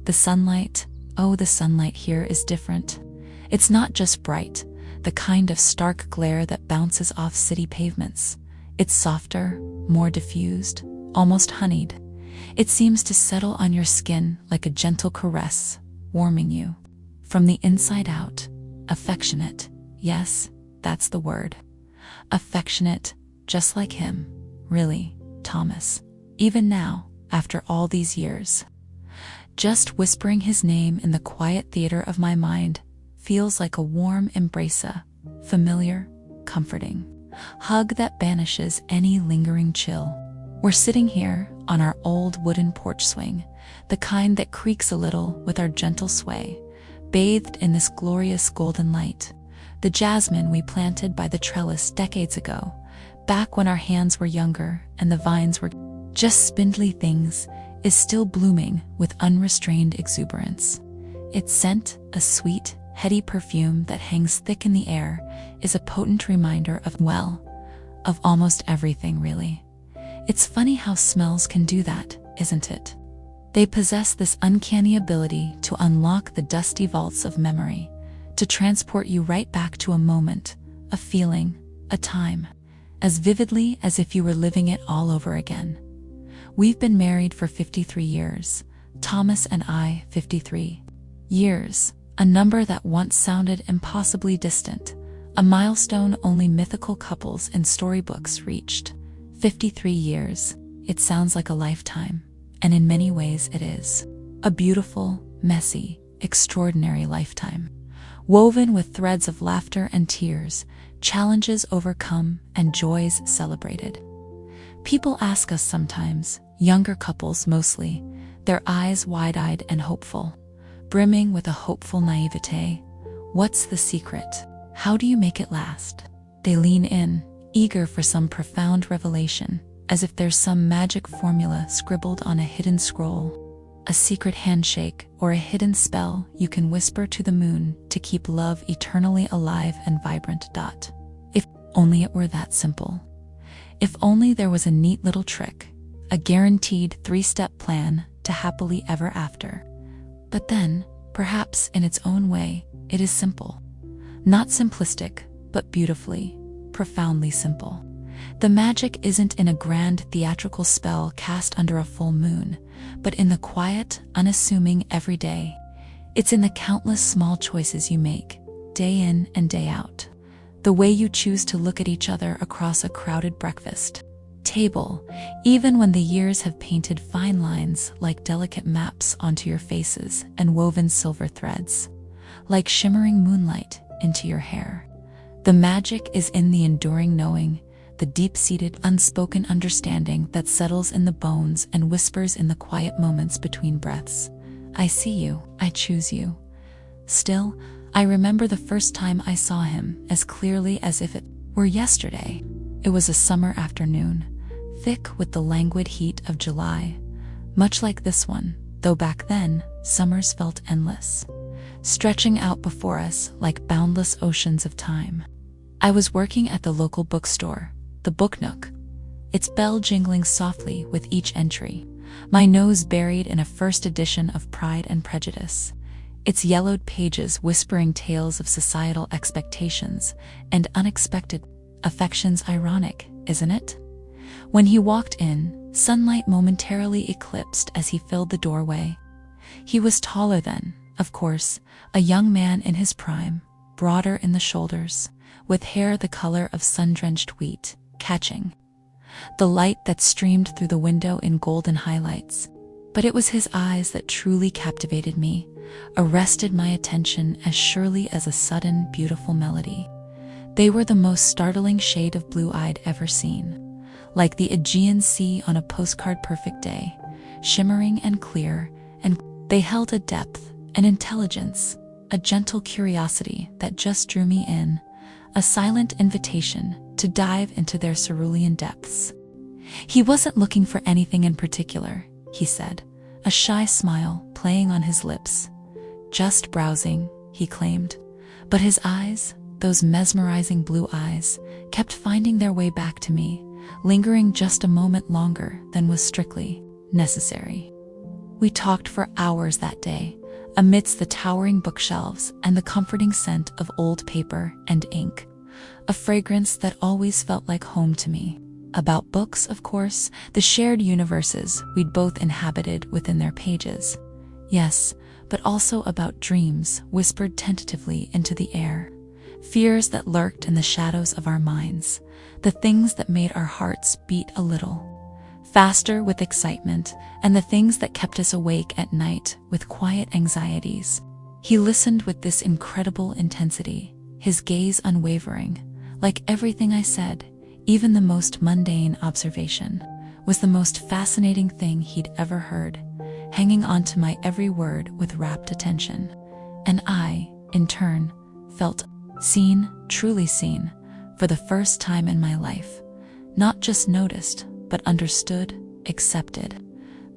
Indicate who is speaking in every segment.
Speaker 1: The sunlight, oh, the sunlight here is different. It's not just bright, the kind of stark glare that bounces off city pavements. It's softer, more diffused, almost honeyed. It seems to settle on your skin like a gentle caress, warming you. From the inside out, affectionate. Yes, that's the word. Affectionate, just like him. Really, Thomas. Even now, after all these years. Just whispering his name in the quiet theater of my mind feels like a warm embrace, a familiar, comforting hug that banishes any lingering chill. We're sitting here on our old wooden porch swing, the kind that creaks a little with our gentle sway, bathed in this glorious golden light. The jasmine we planted by the trellis decades ago, back when our hands were younger and the vines were just spindly things, is still blooming with unrestrained exuberance. Its scent, a sweet, heady perfume that hangs thick in the air, is a potent reminder of, well, of almost everything, really. It's funny how smells can do that, isn't it? They possess this uncanny ability to unlock the dusty vaults of memory, to transport you right back to a moment, a feeling, a time, as vividly as if you were living it all over again. We've been married for 53 years, Thomas and I, 53 years, a number that once sounded impossibly distant, a milestone only mythical couples in storybooks reached. 53 years, it sounds like a lifetime, and in many ways it is. A beautiful, messy, extraordinary lifetime, woven with threads of laughter and tears, challenges overcome and joys celebrated. People ask us sometimes, younger couples mostly, their eyes wide-eyed and hopeful, brimming with a hopeful naivete, what's the secret? How do you make it last? They lean in, eager for some profound revelation, as if there's some magic formula scribbled on a hidden scroll, a secret handshake or a hidden spell you can whisper to the moon to keep love eternally alive and vibrant. If only it were that simple. If only there was a neat little trick, a guaranteed 3-step plan to happily ever after. But then, perhaps in its own way, it is simple. Not simplistic, but beautifully, profoundly simple. The magic isn't in a grand theatrical spell cast under a full moon, but in the quiet, unassuming everyday. It's in the countless small choices you make, day in and day out. The way you choose to look at each other across a crowded breakfast table, even when the years have painted fine lines like delicate maps onto your faces and woven silver threads, like shimmering moonlight, into your hair. The magic is in the enduring knowing, the deep-seated, unspoken understanding that settles in the bones and whispers in the quiet moments between breaths. I see you, I choose you. Still, I remember the first time I saw him as clearly as if it were yesterday. It was a summer afternoon, thick with the languid heat of July, much like this one, though back then, summers felt endless, stretching out before us like boundless oceans of time. I was working at the local bookstore, the Book Nook, its bell jingling softly with each entry, my nose buried in a first edition of Pride and Prejudice, its yellowed pages whispering tales of societal expectations and unexpected affections. Ironic, isn't it? When he walked in, sunlight momentarily eclipsed as he filled the doorway. He was taller than, of course, a young man in his prime, broader in the shoulders, with hair the color of sun-drenched wheat, catching the light that streamed through the window in golden highlights. But it was his eyes that truly captivated me, arrested my attention as surely as a sudden, beautiful melody. They were the most startling shade of blue I'd ever seen, like the Aegean Sea on a postcard perfect day, shimmering and clear, and they held a depth, an intelligence, a gentle curiosity that just drew me in, a silent invitation to dive into their cerulean depths. He wasn't looking for anything in particular, he said, a shy smile playing on his lips. Just browsing, he claimed, but his eyes, those mesmerizing blue eyes, kept finding their way back to me, lingering just a moment longer than was strictly necessary. We talked for hours that day, amidst the towering bookshelves and the comforting scent of old paper and ink, a fragrance that always felt like home to me. About books, of course, the shared universes we'd both inhabited within their pages. Yes, but also about dreams whispered tentatively into the air, fears that lurked in the shadows of our minds, the things that made our hearts beat a little faster with excitement, and the things that kept us awake at night with quiet anxieties. He listened with this incredible intensity, his gaze unwavering, like everything I said, even the most mundane observation, was the most fascinating thing he'd ever heard, hanging on to my every word with rapt attention. And I, in turn, felt seen, truly seen, for the first time in my life. Not just noticed, but understood, accepted,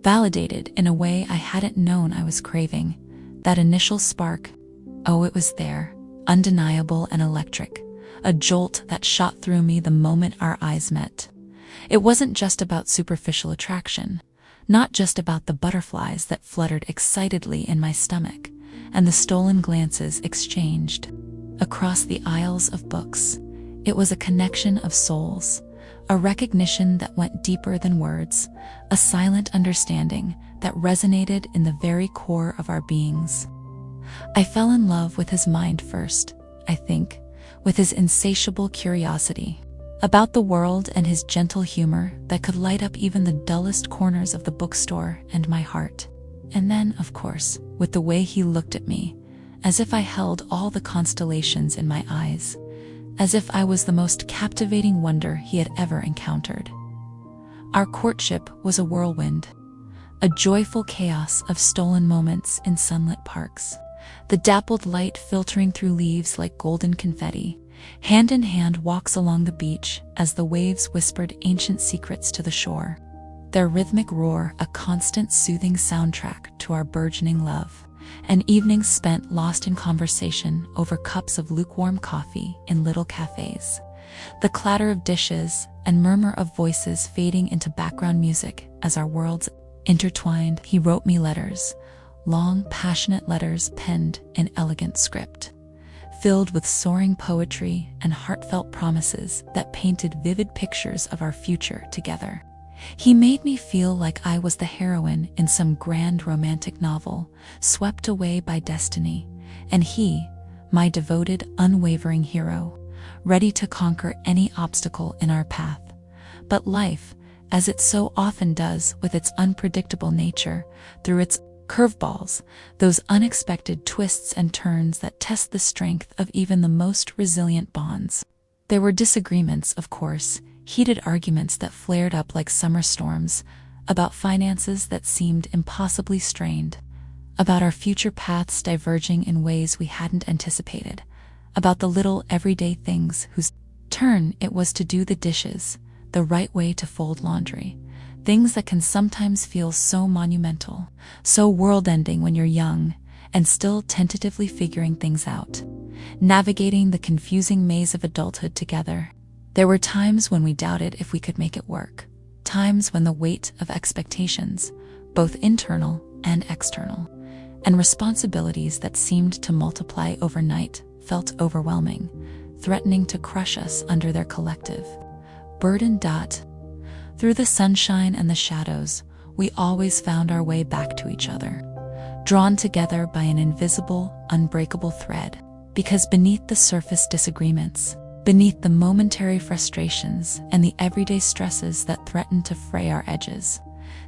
Speaker 1: validated in a way I hadn't known I was craving. That initial spark, oh, it was there, undeniable and electric, a jolt that shot through me the moment our eyes met. It wasn't just about superficial attraction, not just about the butterflies that fluttered excitedly in my stomach, and the stolen glances exchanged across the aisles of books. It was a connection of souls, a recognition that went deeper than words, a silent understanding that resonated in the very core of our beings. I fell in love with his mind first, I think, with his insatiable curiosity about the world and his gentle humor that could light up even the dullest corners of the bookstore and my heart. And then, of course, with the way he looked at me, as if I held all the constellations in my eyes, as if I was the most captivating wonder he had ever encountered. Our courtship was a whirlwind, a joyful chaos of stolen moments in sunlit parks, the dappled light filtering through leaves like golden confetti, hand-in-hand walks along the beach as the waves whispered ancient secrets to the shore, their rhythmic roar a constant soothing soundtrack to our burgeoning love, and evenings spent lost in conversation over cups of lukewarm coffee in little cafes, the clatter of dishes and murmur of voices fading into background music as our worlds intertwined. He wrote me letters, long, passionate letters penned in elegant script, filled with soaring poetry and heartfelt promises that painted vivid pictures of our future together. He made me feel like I was the heroine in some grand romantic novel, swept away by destiny, and he, my devoted, unwavering hero, ready to conquer any obstacle in our path. But life, as it so often does with its unpredictable nature, through its curveballs, those unexpected twists and turns that test the strength of even the most resilient bonds. There were disagreements, of course, heated arguments that flared up like summer storms, about finances that seemed impossibly strained, about our future paths diverging in ways we hadn't anticipated, about the little everyday things whose turn it was to do the dishes, the right way to fold laundry, things that can sometimes feel so monumental, so world-ending when you're young and still tentatively figuring things out, navigating the confusing maze of adulthood together. There were times when we doubted if we could make it work, times when the weight of expectations, both internal and external, and responsibilities that seemed to multiply overnight felt overwhelming, threatening to crush us under their collective burden. Through the sunshine and the shadows, we always found our way back to each other, drawn together by an invisible, unbreakable thread, because beneath the surface disagreements, beneath the momentary frustrations and the everyday stresses that threatened to fray our edges,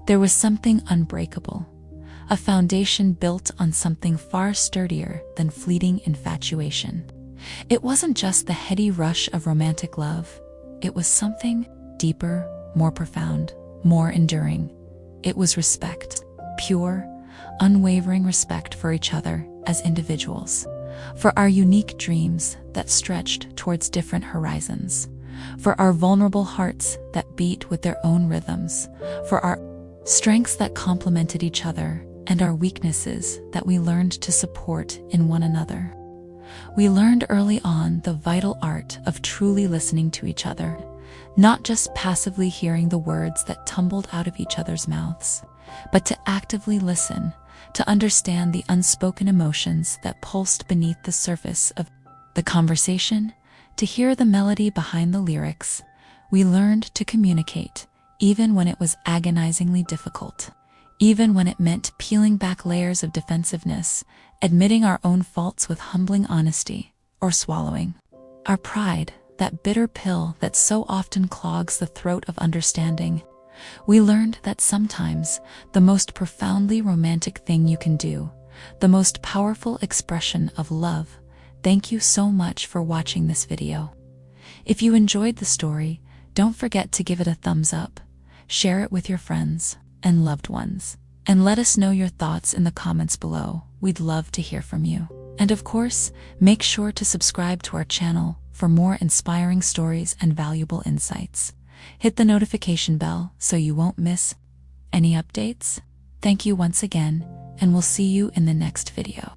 Speaker 1: there was something unbreakable, a foundation built on something far sturdier than fleeting infatuation. It wasn't just the heady rush of romantic love, it was something deeper, more profound, more enduring. It was respect, pure, unwavering respect for each other as individuals, for our unique dreams that stretched towards different horizons, for our vulnerable hearts that beat with their own rhythms, for our strengths that complemented each other and our weaknesses that we learned to support in one another. We learned early on the vital art of truly listening to each other, not just passively hearing the words that tumbled out of each other's mouths, but to actively listen, to understand the unspoken emotions that pulsed beneath the surface of the conversation, to hear the melody behind the lyrics. We learned to communicate, even when it was agonizingly difficult, even when it meant peeling back layers of defensiveness, admitting our own faults with humbling honesty, or swallowing our pride, that bitter pill that so often clogs the throat of understanding. We learned that sometimes the most profoundly romantic thing you can do, the most powerful expression of love. Thank you so much for watching this video. If you enjoyed the story, don't forget to give it a thumbs up, share it with your friends and loved ones, and let us know your thoughts in the comments below. We'd love to hear from you. And of course, make sure to subscribe to our channel for more inspiring stories and valuable insights. Hit the notification bell so you won't miss any updates. Thank you once again, and we'll see you in the next video.